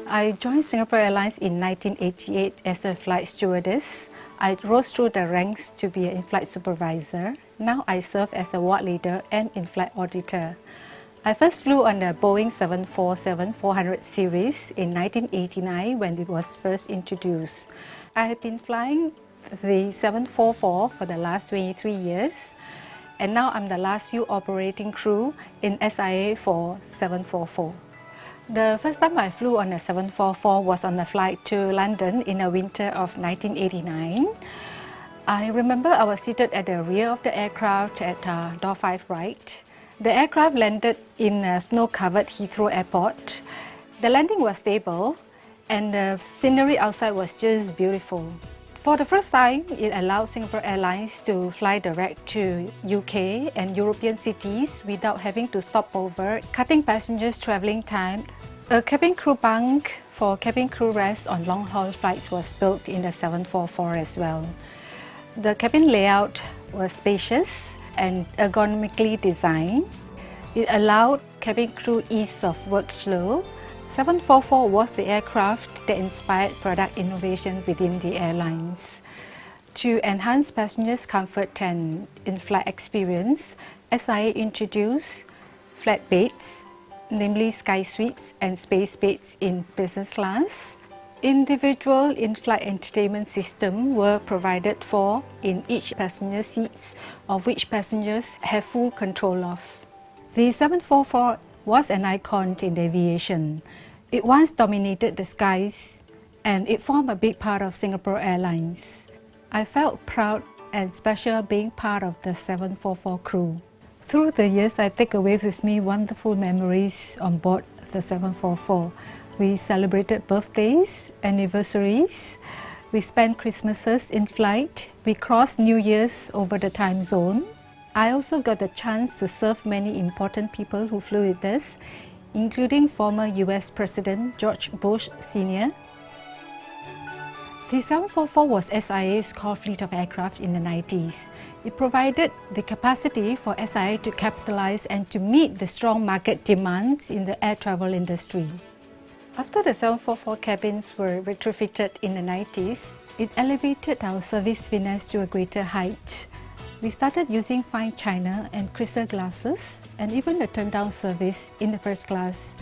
I joined Singapore Airlines in 1988 as a flight stewardess. I rose through the ranks to be an in-flight supervisor. Now I serve as a ward leader and in-flight auditor. I first flew on the Boeing 747-400 series in 1989 when it was first introduced. I have been flying the 744 for the last 23 years, and now I'm the last few operating crew in SIA for 744. The first time I flew on a 744 was on a flight to London in the winter of 1989. I remember I was seated at the rear of the aircraft at door 5 right. The aircraft landed in a snow-covered Heathrow Airport. The landing was stable and the scenery outside was just beautiful. For the first time, it allowed Singapore Airlines to fly direct to UK and European cities without having to stop over, cutting passengers' travelling time. A cabin crew bunk for cabin crew rest on long-haul flights was built in the 744 as well. The cabin layout was spacious and ergonomically designed. It allowed cabin crew ease of workflow. 744 was the aircraft that inspired product innovation within the airlines. To enhance passengers' comfort and in-flight experience, SIA introduced flat beds, namely sky suites and space beds in business class. Individual in-flight entertainment systems were provided for in each passenger seats, of which passengers have full control of. The 744 was an icon in aviation. It once dominated the skies and it formed a big part of Singapore Airlines. I felt proud and special being part of the 744 crew. Through the years, I take away with me wonderful memories on board the 744. We celebrated birthdays, anniversaries, we spent Christmases in flight, we crossed New Year's over the time zone. I also got the chance to serve many important people who flew with us, including former US President George Bush Sr. The 744 was SIA's core fleet of aircraft in the 90s. It provided the capacity for SIA to capitalize and to meet the strong market demands in the air travel industry. After the 744 cabins were retrofitted in the 90s, it elevated our service finesse to a greater height. We started using fine china and crystal glasses and even a turn-down service in the first class.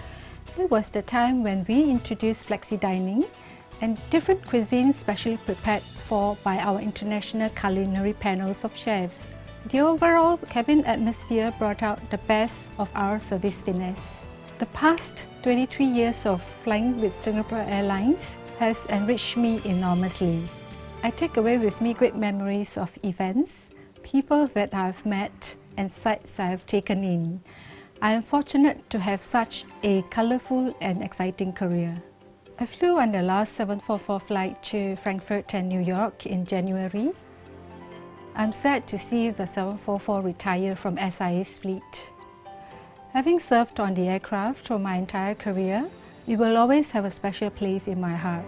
It was the time when we introduced flexi dining and different cuisines specially prepared for by our international culinary panels of chefs. The overall cabin atmosphere brought out the best of our service finesse. The past 23 years of flying with Singapore Airlines has enriched me enormously. I take away with me great memories of events, people that I've met and sights I've taken in. I am fortunate to have such a colourful and exciting career. I flew on the last 744 flight to Frankfurt and New York in January. I'm sad to see the 744 retire from SIA's fleet. Having served on the aircraft for my entire career, it will always have a special place in my heart.